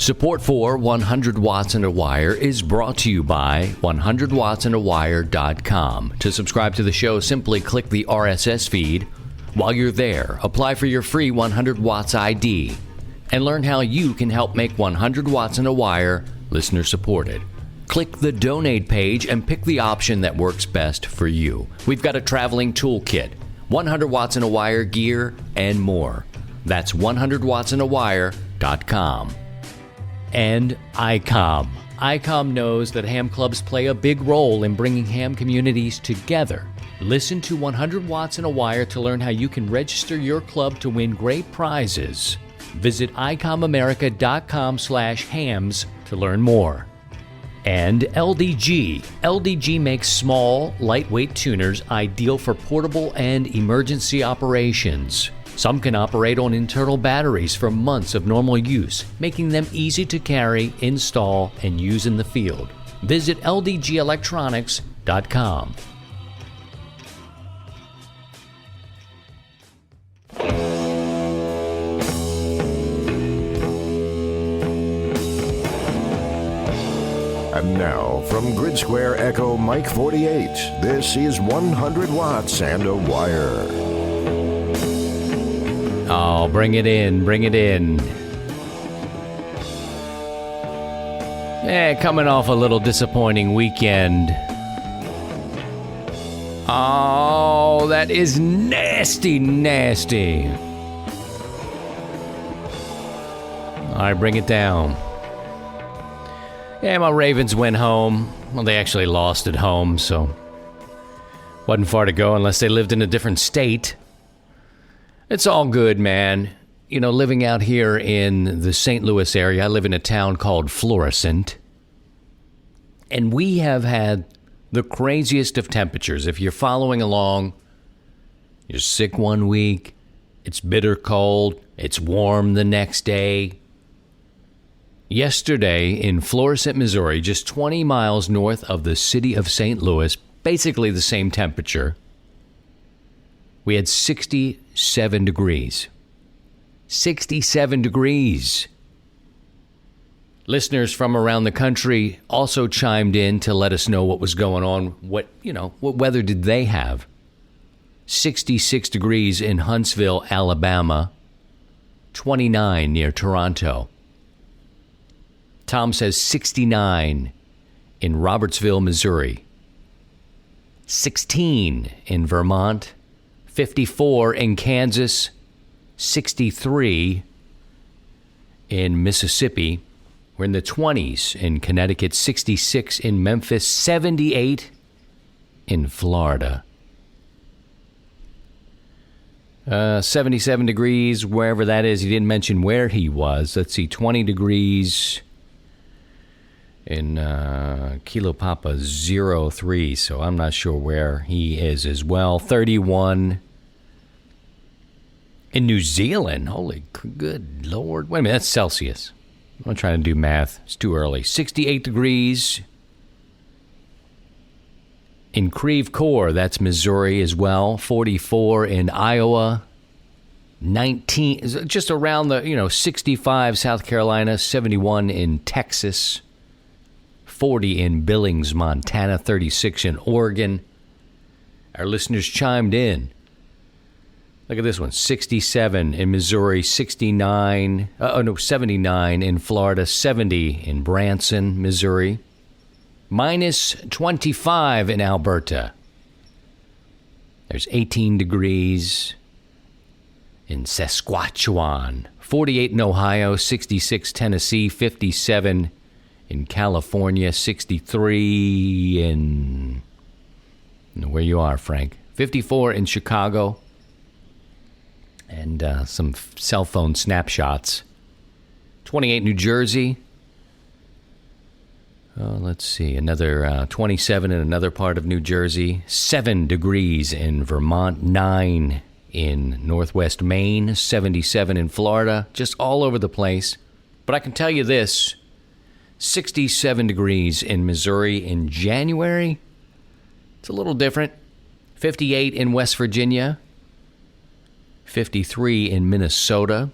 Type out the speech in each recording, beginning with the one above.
Support for 100 Watts and a Wire is brought to you by 100wattsandawire.com. To subscribe to the show, simply click the RSS feed. While you're there, apply for your free 100 Watts ID and learn how you can help make 100 Watts and a Wire listener supported. Click the donate page and pick the option that works best for you. We've got a traveling toolkit, 100 Watts and a Wire gear, and more. That's 100wattsandawire.com. And ICOM. ICOM knows that ham clubs play a big role in bringing ham communities together. Listen to 100 Watts and a Wire to learn how you can register your club to win great prizes. Visit icomamerica.com/hams to learn more. And LDG. LDG makes small, lightweight tuners ideal for portable and emergency operations. Some can operate on internal batteries for months of normal use, making them easy to carry, install, and use in the field. Visit ldgelectronics.com. And now, from Grid Square Echo Mike 48, this is 100 Watts and a Wire. Oh, bring it in, bring it in. Coming off a little disappointing weekend. Oh, that is nasty, nasty. All right, bring it down. Yeah, my Ravens went home. Well, they actually lost at home, so wasn't far to go unless they lived in a different state. It's all good, man. You know, living out here in the St. Louis area, I live in a town called Florissant, and we have had the craziest of temperatures. If you're following along, you're sick one week, it's bitter cold, it's warm the next day. Yesterday in Florissant, Missouri, just 20 miles north of the city of St. Louis, basically the same temperature, we had 67 degrees. 67 degrees. Listeners from around the country also chimed in to let us know what was going on. What weather did they have? 66 degrees in Huntsville, Alabama. 29 near Toronto. Tom says 69 in Robertsville, Missouri. 16 in Vermont. 54 in Kansas, 63 in Mississippi. We're in the 20s in Connecticut, 66 in Memphis, 78 in Florida. 77 degrees, wherever that is. He didn't mention where he was. Let's see, 20 degrees in Kilo Papa 03, so I'm not sure where he is as well. 31 in New Zealand. Holy good Lord. Wait a minute, that's Celsius. I'm not trying to do math. It's too early. 68 degrees in Creve Coeur, that's Missouri as well. 44 in Iowa. 19, just around the, 65 South Carolina. 71 in Texas. 40 in Billings, Montana. 36 in Oregon. Our listeners chimed in. Look at this one. 67 in Missouri, 79 in Florida, 70 in Branson, Missouri, minus 25 in Alberta. There's 18 degrees in Saskatchewan, 48 in Ohio, 66 Tennessee, 57 in California, 63 in where you are, Frank, 54 in Chicago. And some cell phone snapshots. 28 New Jersey. Let's see. Another 27 in another part of New Jersey. 7 degrees in Vermont. 9 in northwest Maine. 77 in Florida. Just all over the place. But I can tell you this. 67 degrees in Missouri in January. It's a little different. 58 in West Virginia. 53 in Minnesota.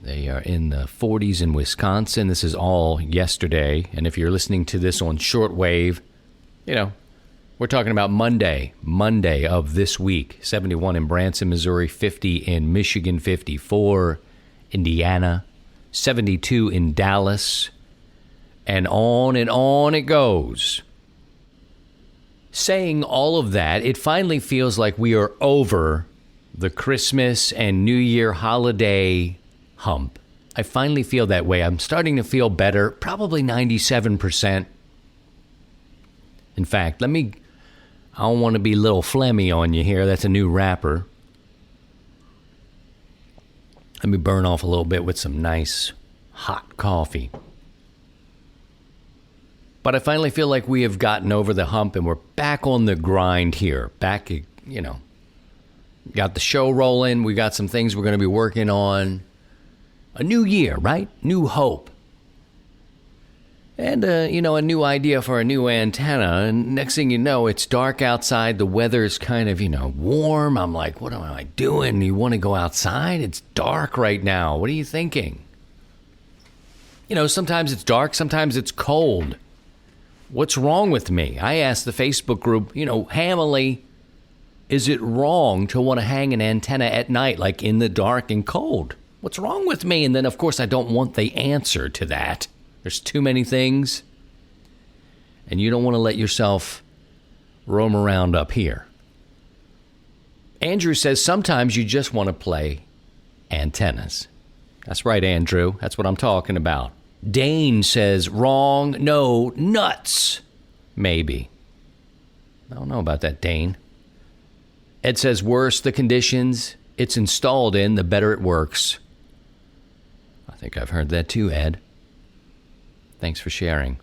They are in the 40s in Wisconsin. This is all yesterday. And if you're listening to this on shortwave, we're talking about Monday of this week. 71 in Branson, Missouri, 50 in Michigan, 54 Indiana, 72 in Dallas, and on it goes. Saying all of that, it finally feels like we are over the Christmas and New Year holiday hump. I finally feel that way. I'm starting to feel better, probably 97%. In fact, I don't want to be little phlegmy on you here. That's a new rapper. Let me burn off a little bit with some nice hot coffee. But I finally feel like we have gotten over the hump and we're back on the grind here. Back, got the show rolling. We got some things we're going to be working on. A new year, right? New hope. And, a new idea for a new antenna. And next thing you know, it's dark outside. The weather's kind of, warm. I'm like, what am I doing? You want to go outside? It's dark right now. What are you thinking? Sometimes it's dark. Sometimes it's cold. What's wrong with me? I asked the Facebook group, Hamily, is it wrong to want to hang an antenna at night, like in the dark and cold? What's wrong with me? And then, of course, I don't want the answer to that. There's too many things. And you don't want to let yourself roam around up here. Andrew says sometimes you just want to play antennas. That's right, Andrew. That's what I'm talking about. Dane says, wrong, no, nuts. Maybe. I don't know about that, Dane. Ed says, worse the conditions it's installed in, the better it works. I think I've heard that too, Ed. Thanks for sharing.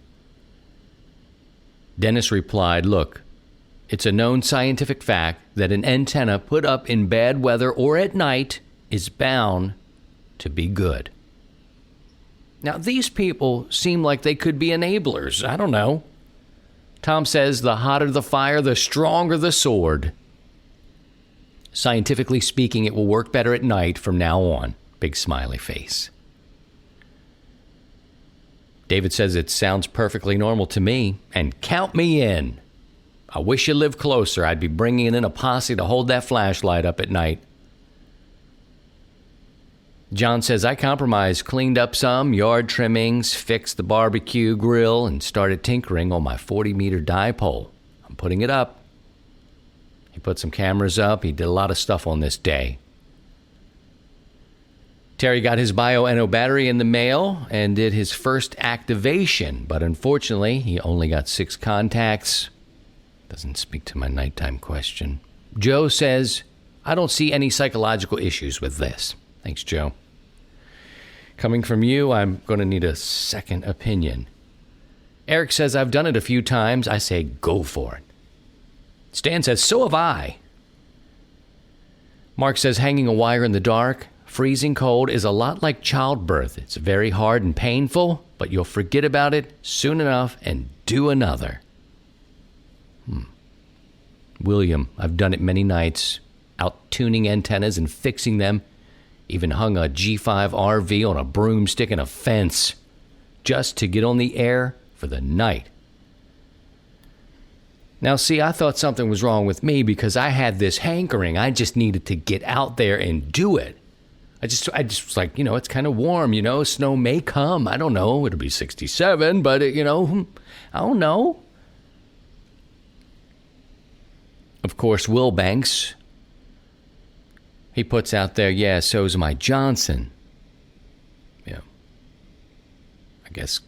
Dennis replied, look, it's a known scientific fact that an antenna put up in bad weather or at night is bound to be good. Now, these people seem like they could be enablers. I don't know. Tom says the hotter the fire, the stronger the sword. Scientifically speaking, it will work better at night from now on. Big smiley face. David says it sounds perfectly normal to me, and count me in. I wish you lived closer. I'd be bringing in a posse to hold that flashlight up at night. John says, I compromised, cleaned up some yard trimmings, fixed the barbecue grill, and started tinkering on my 40-meter dipole. I'm putting it up. He put some cameras up. He did a lot of stuff on this day. Terry got his Bio-NO battery in the mail and did his first activation, but unfortunately, he only got 6 contacts. Doesn't speak to my nighttime question. Joe says, I don't see any psychological issues with this. Thanks, Joe. Coming from you, I'm going to need a second opinion. Eric says, I've done it a few times. I say, go for it. Stan says, so have I. Mark says, hanging a wire in the dark, freezing cold is a lot like childbirth. It's very hard and painful, but you'll forget about it soon enough and do another. William, I've done it many nights, out tuning antennas and fixing them. Even hung a G5 RV on a broomstick in a fence just to get on the air for the night. Now, see, I thought something was wrong with me because I had this hankering. I just needed to get out there and do it. I just was like, it's kind of warm, snow may come. I don't know. It'll be 67, but, I don't know. Of course, Will Banks, he puts out there, yeah, so's my Johnson. Yeah. I guess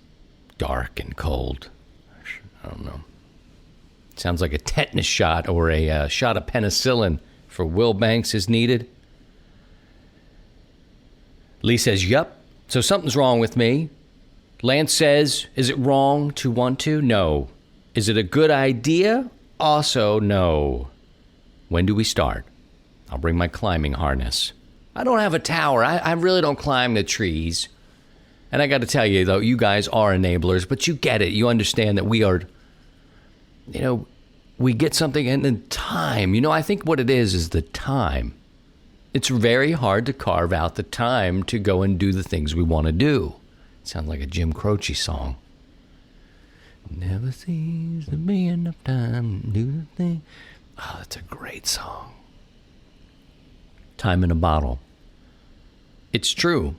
dark and cold. I don't know. Sounds like a tetanus shot or a shot of penicillin for Will Banks is needed. Lee says, yup, so something's wrong with me. Lance says, is it wrong to want to? No. Is it a good idea? Also, no. When do we start? I'll bring my climbing harness. I don't have a tower. I really don't climb the trees. And I got to tell you, though, you guys are enablers, but you get it. You understand that we are, we get something in the time. I think what it is the time. It's very hard to carve out the time to go and do the things we want to do. It sounds like a Jim Croce song. Never seems to be enough time to do the thing. Oh, that's a great song. Time in a bottle. It's true.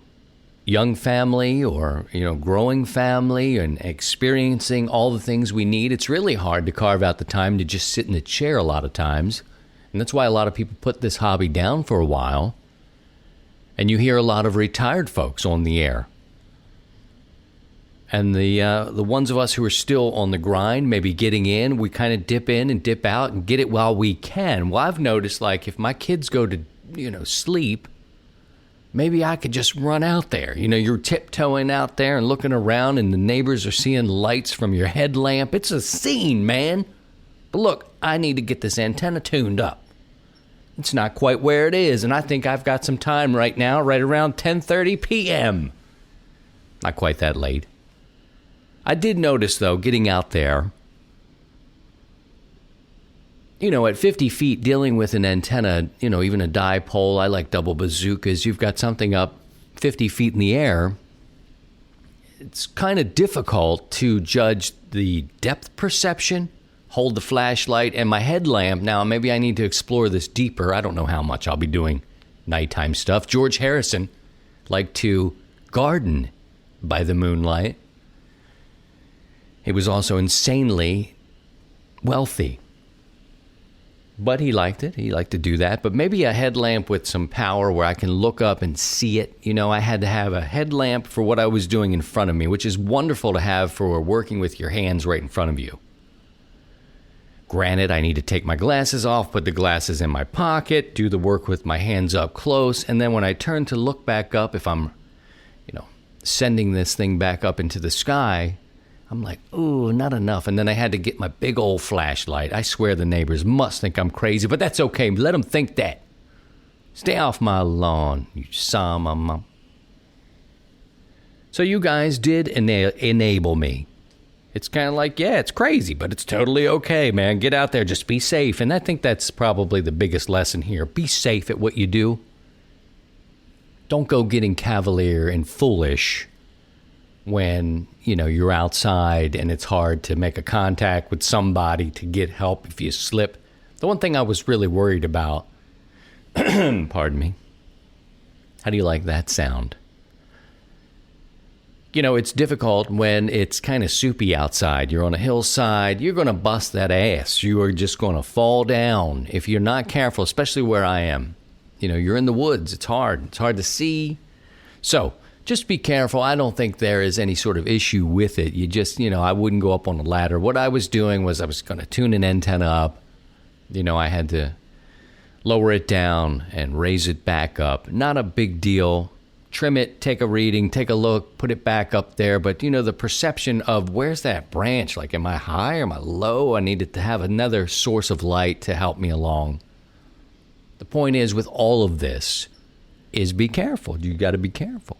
Young family or, growing family and experiencing all the things we need, it's really hard to carve out the time to just sit in a chair a lot of times. And that's why a lot of people put this hobby down for a while. And you hear a lot of retired folks on the air. And the ones of us who are still on the grind, maybe getting in, we kind of dip in and dip out and get it while we can. Well, I've noticed, like, if my kids go to, sleep, maybe I could just run out there. You're tiptoeing out there and looking around and the neighbors are seeing lights from your headlamp. It's a scene, man. But look, I need to get this antenna tuned up. It's not quite where it is, and I think I've got some time right now, right around 10:30 p.m. Not quite that late. I did notice, though, getting out there, at 50 feet, dealing with an antenna, even a dipole, I like double bazookas, you've got something up 50 feet in the air, it's kind of difficult to judge the depth perception, hold the flashlight, and my headlamp. Now, maybe I need to explore this deeper. I don't know how much I'll be doing nighttime stuff. George Harrison liked to garden by the moonlight. He was also insanely wealthy. But he liked it. He liked to do that. But maybe a headlamp with some power where I can look up and see it. I had to have a headlamp for what I was doing in front of me, which is wonderful to have for working with your hands right in front of you. Granted, I need to take my glasses off, put the glasses in my pocket, do the work with my hands up close, and then when I turn to look back up, if I'm, sending this thing back up into the sky, I'm like, ooh, not enough. And then I had to get my big old flashlight. I swear the neighbors must think I'm crazy, but that's okay. Let them think that. Stay off my lawn, you saw my mom. So you guys did enable me. It's kind of like, yeah, it's crazy, but it's totally okay, man. Get out there, just be safe. And I think that's probably the biggest lesson here. Be safe at what you do. Don't go getting cavalier and foolish when, you're outside and it's hard to make a contact with somebody to get help if you slip. The one thing I was really worried about, pardon me. How do you like that sound? It's difficult when it's kind of soupy outside. You're on a hillside. You're going to bust that ass. You are just going to fall down if you're not careful, especially where I am. You're in the woods. It's hard. It's hard to see. So just be careful. I don't think there is any sort of issue with it. You just, I wouldn't go up on a ladder. What I was doing was I was going to tune an antenna up. I had to lower it down and raise it back up. Not a big deal. Trim it, take a reading, take a look, put it back up there. But, the perception of where's that branch? Like, am I high or am I low? I needed to have another source of light to help me along. The point is, with all of this, is be careful. You got to be careful.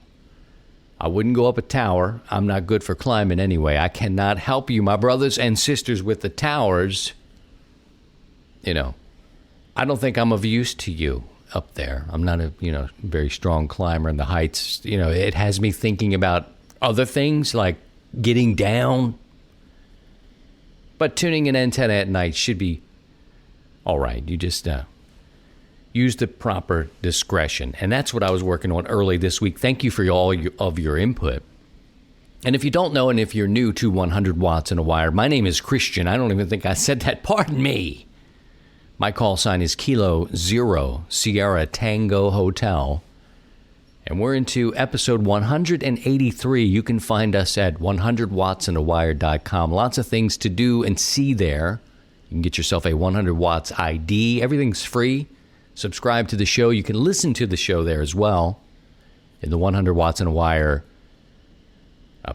I wouldn't go up a tower. I'm not good for climbing anyway. I cannot help you, my brothers and sisters, with the towers. I don't think I'm of use to you up there. I'm not a, very strong climber in the heights. It has me thinking about other things like getting down. But tuning an antenna at night should be all right. You just use the proper discretion. And that's what I was working on early this week. Thank you for all of your input. And if you don't know, and if you're new to 100 Watts in a Wire, my name is Christian. I don't even think I said that. Pardon me. My call sign is Kilo Zero Sierra Tango Hotel. And we're into episode 183. You can find us at 100wattsinawire.com. Lots of things to do and see there. You can get yourself a 100 Watts ID. Everything's free. Subscribe to the show. You can listen to the show there as well in the 100 Watts in a Wire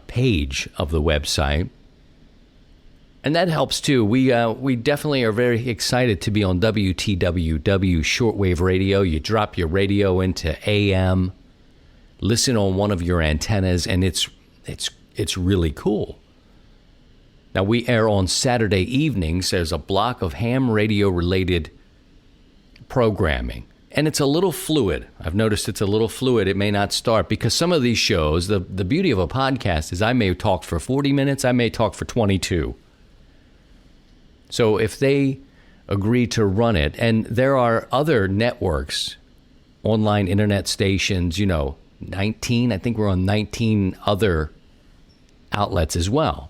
page of the website. And that helps too. We definitely are very excited to be on WTWW shortwave radio. You drop your radio into AM, listen on one of your antennas, and it's really cool. Now we air on Saturday evenings. There's a block of ham radio related programming. And it's a little fluid. I've noticed it's a little fluid. It may not start because some of these shows, the beauty of a podcast is I may talk for 40 minutes, I may talk for 22. So if they agree to run it, and there are other networks, online internet stations, 19, I think we're on 19 other outlets as well.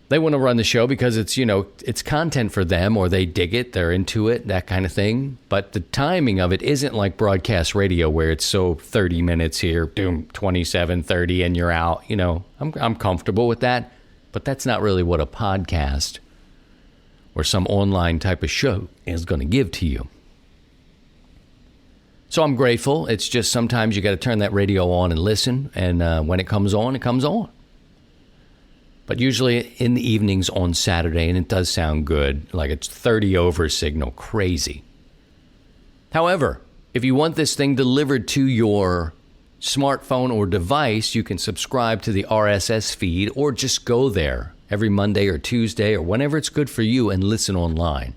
They want to run the show because it's, it's content for them, or they dig it, they're into it, that kind of thing. But the timing of it isn't like broadcast radio where it's so 30 minutes here, doom, 27, 30, and you're out. I'm comfortable with that. But that's not really what a podcast or some online type of show is going to give to you. So I'm grateful. It's just sometimes you got to turn that radio on and listen. And when it comes on, it comes on. But usually in the evenings on Saturday, and it does sound good, like it's 30 over signal, crazy. However, if you want this thing delivered to your smartphone or device, you can subscribe to the RSS feed or just go there every Monday or Tuesday or whenever it's good for you and listen online.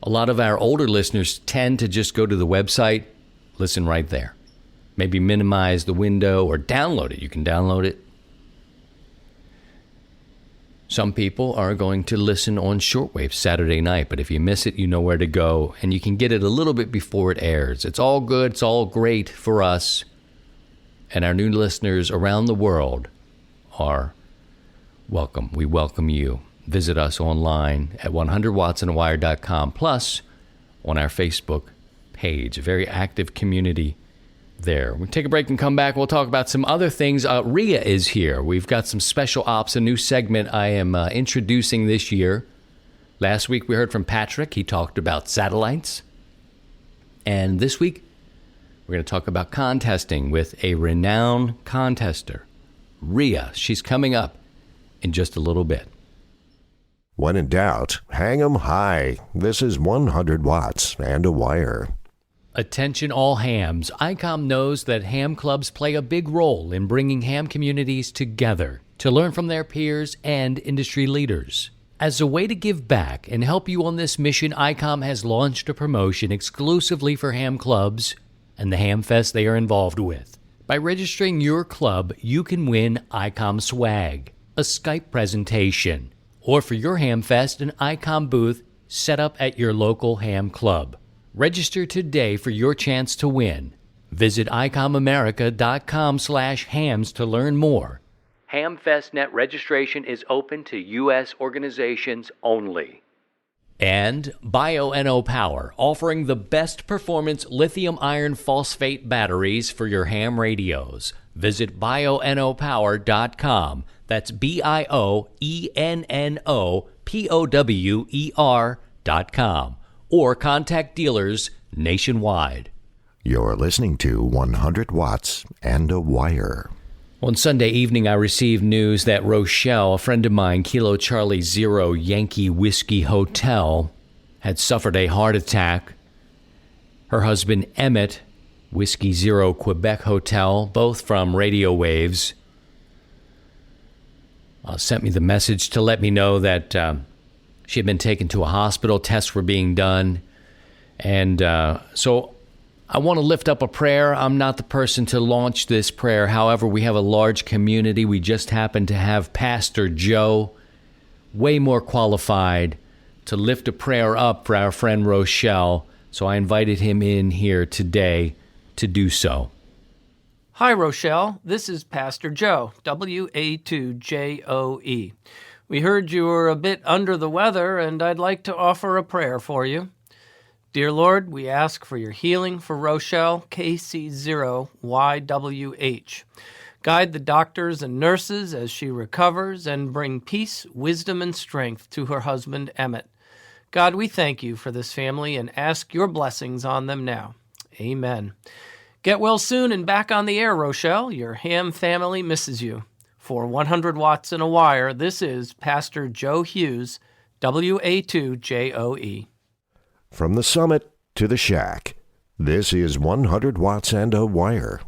A lot of our older listeners tend to just go to the website, listen right there. Maybe minimize the window or download it. You can download it. Some people are going to listen on shortwave Saturday night, but if you miss it, you know where to go, and you can get it a little bit before it airs. It's all good. It's all great for us, and our new listeners around the world are welcome. We welcome you. Visit us online at 100wattsandawire.com, plus on our Facebook page, a very active community there. We'll take a break and come back. We'll talk about some other things. Rhea is here. We've got some special ops, a new segment I am introducing this year. Last week we heard from Patrick. He talked about satellites. And this week we're going to talk about contesting with a renowned contester, Rhea. She's coming up in just a little bit. When in doubt, hang 'em high. This is 100 watts and a wire. Attention all hams. ICOM knows that ham clubs play a big role in bringing ham communities together to learn from their peers and industry leaders. As a way to give back and help you on this mission, ICOM has launched a promotion exclusively for ham clubs and the ham fest they are involved with. By registering your club, you can win ICOM swag, a Skype presentation, or for your ham fest, an ICOM booth set up at your local ham club. Register today for your chance to win. Visit icomamerica.com/hams to learn more. Hamfest Net registration is open to U.S. organizations only. And Bio-NO Power, offering the best performance lithium iron phosphate batteries for your ham radios. Visit bionopower.com. That's BIOENNOPOWER.com. Or contact dealers nationwide. You're listening to 100 watts and a wire. On Sunday evening, I received news that Rochelle, a friend of mine, Kilo Charlie Zero Yankee Whiskey Hotel, had suffered a heart attack. Her husband, Emmett, Whiskey Zero Quebec Hotel, both from radio waves, sent me the message to let me know that she had been taken to a hospital. Tests were being done. And so I want to lift up a prayer. I'm not the person to launch this prayer. However, we have a large community. We just happen to have Pastor Joe, way more qualified to lift a prayer up for our friend Rochelle. So I invited him in here today to do so. Hi, Rochelle. This is Pastor Joe, WA2JOE. We heard you were a bit under the weather, and I'd like to offer a prayer for you. Dear Lord, we ask for your healing for Rochelle, KC0YWH. Guide the doctors and nurses as she recovers and bring peace, wisdom, and strength to her husband, Emmett. God, we thank you for this family and ask your blessings on them now. Amen. Get well soon and back on the air, Rochelle. Your ham family misses you. For 100 watts and a wire, this is Pastor Joe Hughes, WA2JOE. From the summit to the shack, this is 100 watts and a wire.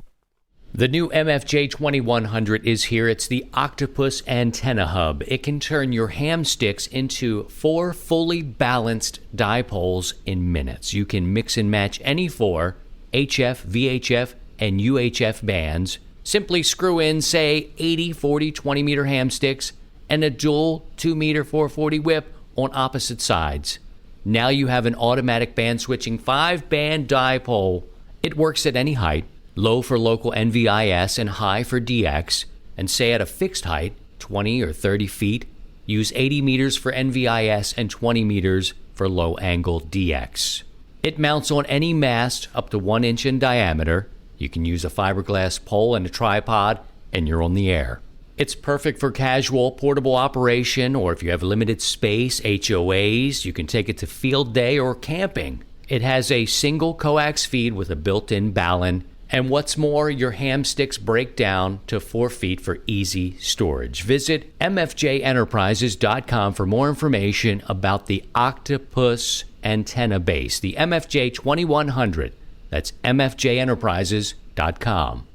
The new MFJ 2100 is here. It's the Octopus Antenna Hub. It can turn your ham sticks into 4 fully balanced dipoles in minutes. You can mix and match any 4 HF, VHF, and UHF bands. Simply screw in, say, 80, 40, 20-meter ham sticks and a dual 2-meter 440 whip on opposite sides. Now you have an automatic band switching 5-band dipole. It works at any height. Low for local NVIS and high for DX, and say at a fixed height, 20 or 30 feet, use 80 meters for NVIS and 20 meters for low-angle DX. It mounts on any mast up to 1 inch in diameter. You can use a fiberglass pole and a tripod, and you're on the air. It's perfect for casual, portable operation, or if you have limited space, HOAs, you can take it to field day or camping. It has a single coax feed with a built-in ballon. And what's more, your ham sticks break down to 4 feet for easy storage. Visit mfjenterprises.com for more information about the Octopus Antenna Base, the MFJ 2100. That's mfjenterprises.com.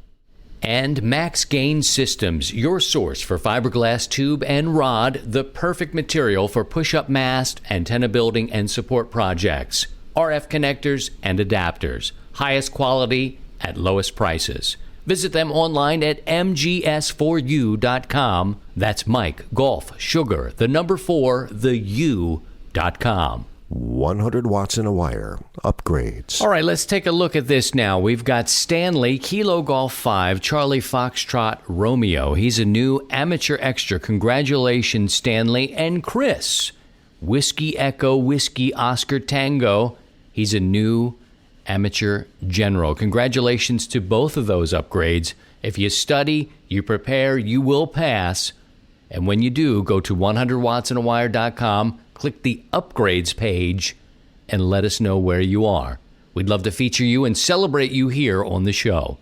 And Max Gain Systems, your source for fiberglass tube and rod, the perfect material for push-up mast, antenna building, and support projects. RF connectors and adapters. Highest quality at lowest prices. Visit them online at mgs4u.com. That's Mike, Golf, Sugar, the number 4, the U.com. 100 watts in a wire. Upgrades. All right, let's take a look at this now. We've got Stanley, Kilo Golf 5, Charlie Foxtrot, Romeo. He's a new amateur extra. Congratulations, Stanley. And Chris, Whiskey Echo, Whiskey Oscar Tango. He's a new amateur general. Congratulations to both of those upgrades. If you study, you prepare, you will pass. And when you do, go to 100wattsinawire.com, click the upgrades page, and let us know where you are. We'd love to feature you and celebrate you here on the show.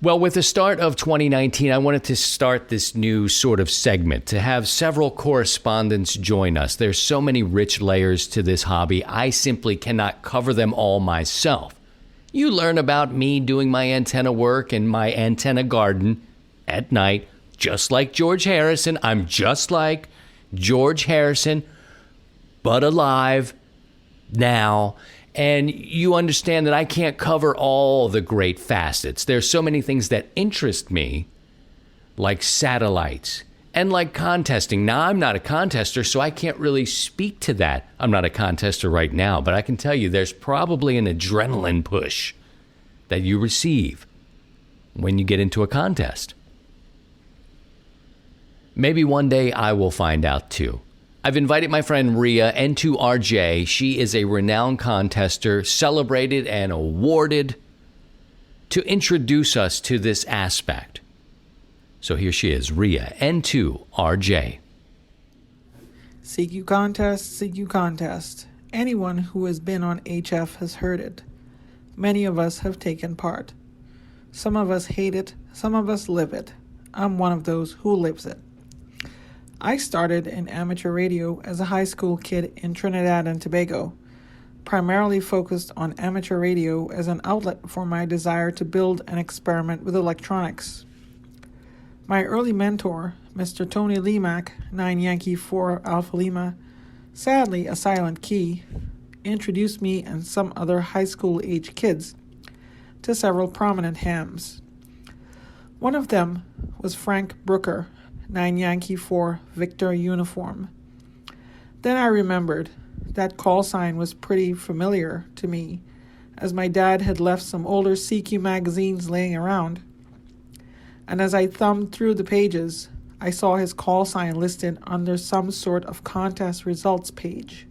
Well, with the start of 2019, I wanted to start this new sort of segment to have several correspondents join us. There's so many rich layers to this hobby, I simply cannot cover them all myself. You learn about me doing my antenna work in my antenna garden at night, just like George Harrison. I'm just like George Harrison, but alive now. And you understand that I can't cover all the great facets. There's so many things that interest me, like satellites and like contesting. Now, I'm not a contester, so I can't really speak to that. I'm not a contester right now, but I can tell you there's probably an adrenaline push that you receive when you get into a contest. Maybe one day I will find out too. I've invited my friend Rhea, N2RJ. She is a renowned contester, celebrated and awarded, to introduce us to this aspect. So here she is, Rhea, N2RJ. CQ contest, CQ contest. Anyone who has been on HF has heard it. Many of us have taken part. Some of us hate it, some of us live it. I'm one of those who lives it. I started in amateur radio as a high school kid in Trinidad and Tobago, primarily focused on amateur radio as an outlet for my desire to build and experiment with electronics. My early mentor, Mr. Tony Lemack, 9 Yankee 4 Alpha Lima, sadly a silent key, introduced me and some other high school age kids to several prominent hams. One of them was Frank Brooker, 9 Yankee 4 Victor Uniform. Then I remembered that call sign was pretty familiar to me, as my dad had left some older CQ magazines laying around. And as I thumbed through the pages, I saw his call sign listed under some sort of contest results page.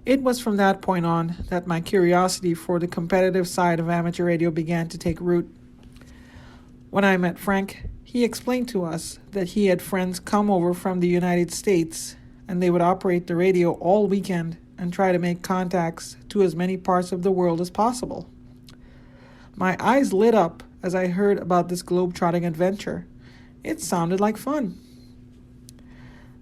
It was from that point on that my curiosity for the competitive side of amateur radio began to take root. When I met Frank, he explained to us that he had friends come over from the United States and they would operate the radio all weekend and try to make contacts to as many parts of the world as possible. My eyes lit up as I heard about this globe-trotting adventure. It sounded like fun.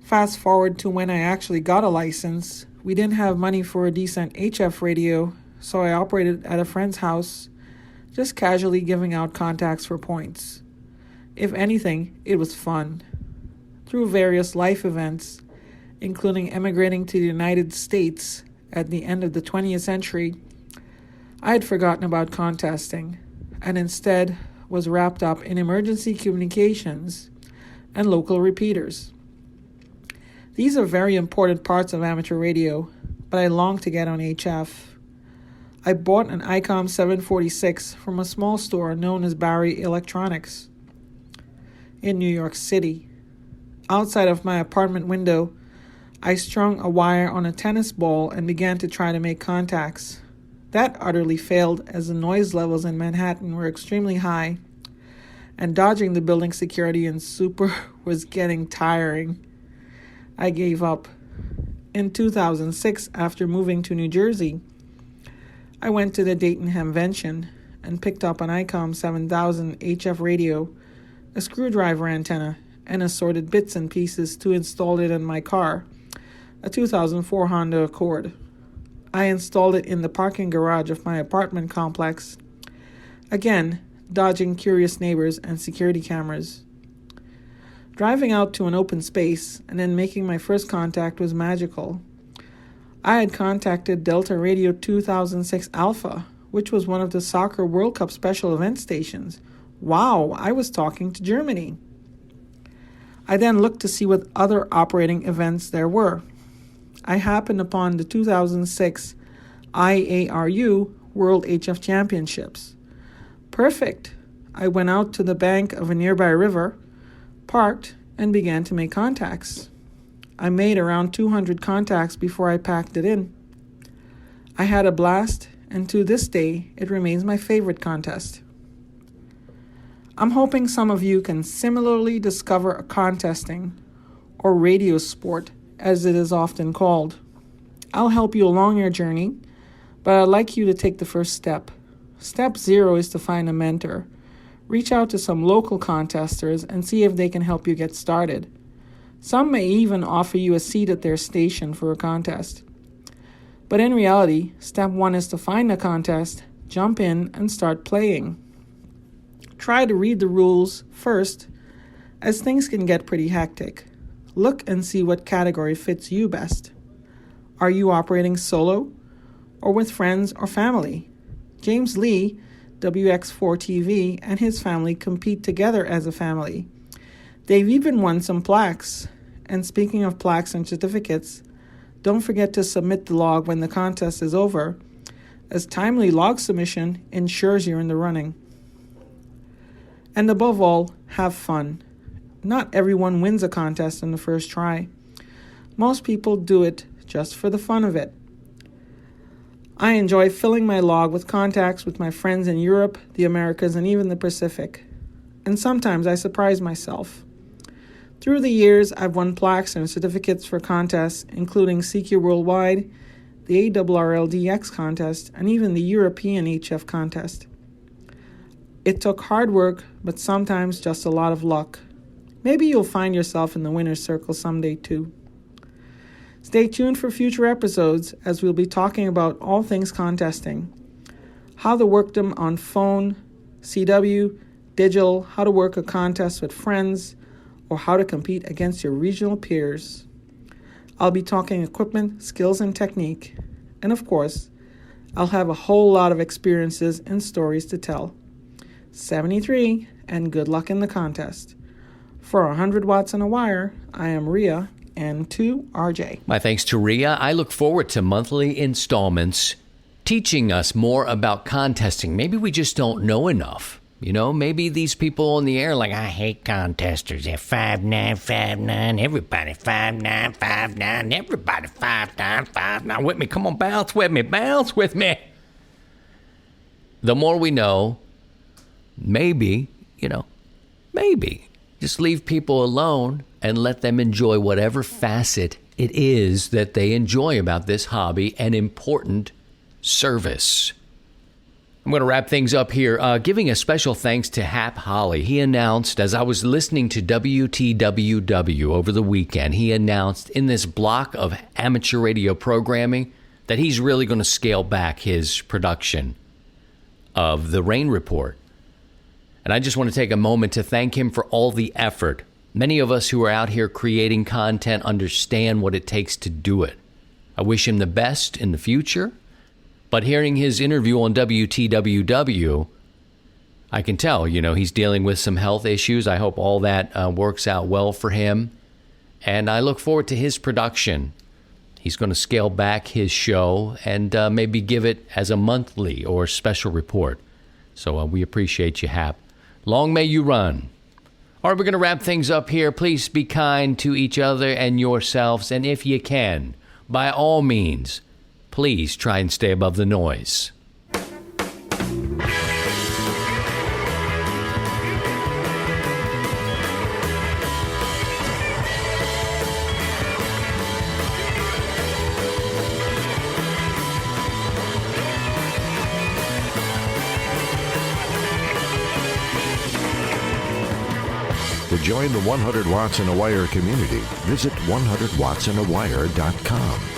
Fast forward to when I actually got a license, we didn't have money for a decent HF radio, so I operated at a friend's house, just casually giving out contacts for points. If anything, it was fun. Through various life events, including emigrating to the United States at the end of the 20th century, I had forgotten about contesting and instead was wrapped up in emergency communications and local repeaters. These are very important parts of amateur radio, but I long to get on HF. I bought an ICOM 746 from a small store known as Barry Electronics in New York City. Outside of my apartment window, I strung a wire on a tennis ball and began to try to make contacts. That utterly failed as the noise levels in Manhattan were extremely high, and dodging the building security and super was getting tiring. I gave up. In 2006, after moving to New Jersey, I went to the Dayton Hamvention and picked up an ICOM 7000 HF radio, a screwdriver antenna, and assorted bits and pieces to install it in my car, a 2004 Honda Accord. I installed it in the parking garage of my apartment complex, again dodging curious neighbors and security cameras. Driving out to an open space and then making my first contact was magical. I had contacted Delta Radio 2006 Alpha, which was one of the Soccer World Cup special event stations. Wow, I was talking to Germany. I then looked to see what other operating events there were. I happened upon the 2006 IARU World HF Championships. Perfect. I went out to the bank of a nearby river, parked, and began to make contacts. I made around 200 contacts before I packed it in. I had a blast, and to this day, it remains my favorite contest. I'm hoping some of you can similarly discover contesting, or radio sport, as it is often called. I'll help you along your journey, but I'd like you to take the first step. Step 0 is to find a mentor. Reach out to some local contesters and see if they can help you get started. Some may even offer you a seat at their station for a contest. But in reality, step 1 is to find a contest, jump in, and start playing. Try to read the rules first, as things can get pretty hectic. Look and see what category fits you best. Are you operating solo or with friends or family? James Lee, WX4TV, and his family compete together as a family. They've even won some plaques. And speaking of plaques and certificates, don't forget to submit the log when the contest is over, as timely log submission ensures you're in the running. And above all, have fun. Not everyone wins a contest in the first try. Most people do it just for the fun of it. I enjoy filling my log with contacts with my friends in Europe, the Americas, and even the Pacific. And sometimes I surprise myself. Through the years, I've won plaques and certificates for contests, including CQ Worldwide, the ARRLDX contest, and even the European HF contest. It took hard work, but sometimes just a lot of luck. Maybe you'll find yourself in the winner's circle someday too. Stay tuned for future episodes as we'll be talking about all things contesting. How to work them on phone, CW, digital, how to work a contest with friends, or how to compete against your regional peers. I'll be talking equipment, skills, and technique. And of course, I'll have a whole lot of experiences and stories to tell. 73, and good luck in the contest. For 100 watts on a wire, I am Rhea, N2RJ. My thanks to Rhea. I look forward to monthly installments teaching us more about contesting. Maybe we just don't know enough. You know, maybe these people on the air are like, I hate contesters. They're 5'9", everybody 5'9", everybody 5'9", with me. Come on, bounce with me. The more we know, maybe just leave people alone and let them enjoy whatever facet it is that they enjoy about this hobby and important service. I'm going to wrap things up here, giving a special thanks to Hap Holly. He announced, as I was listening to WTWW over the weekend, he announced in this block of amateur radio programming that he's really going to scale back his production of the rain report. And I just want to take a moment to thank him for all the effort. Many of us who are out here creating content understand what it takes to do it. I wish him the best in the future, but hearing his interview on WTWW, I can tell, he's dealing with some health issues. I hope all that works out well for him. And I look forward to his production. He's going to scale back his show and maybe give it as a monthly or special report. So we appreciate you, Hap. Long may you run. All right, we're going to wrap things up here. Please be kind to each other and yourselves. And if you can, by all means, please try and stay above the noise. To join the 100 Watts in a Wire community, visit 100wattsinawire.com.